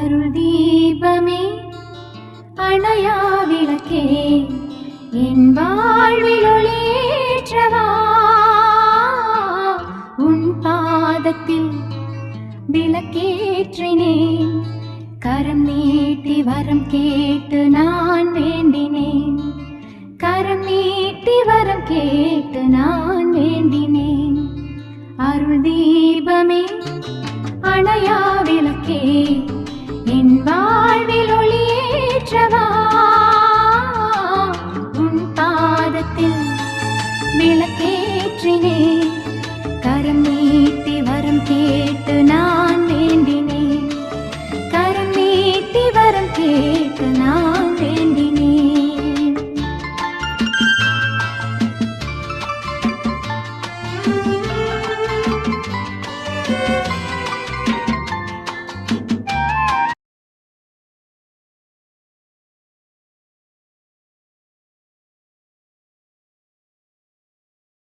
அருள் தீபமே அணையா விளக்கே என் வாழ்வில் ஒளியேற்றவா உன் பாதத்தில் விளக்கேற்றினேன் கரம் நீட்டி வரம் கேட்டு நான் வேண்டினேன் கரம் நீட்டி வரம் கேட்டு நான் வேண்டினேன் அருள் தீபமே அணையா விளக்கே என் வாழ்வில் ஒளியேற்றவா உன் பாதத்தில் விளக்கேற்றினேன் கரம் நீட்டி வரம் கேட்டு நான் வேண்டினேன் கரம் நீட்டி வரம் கேட்டு நான்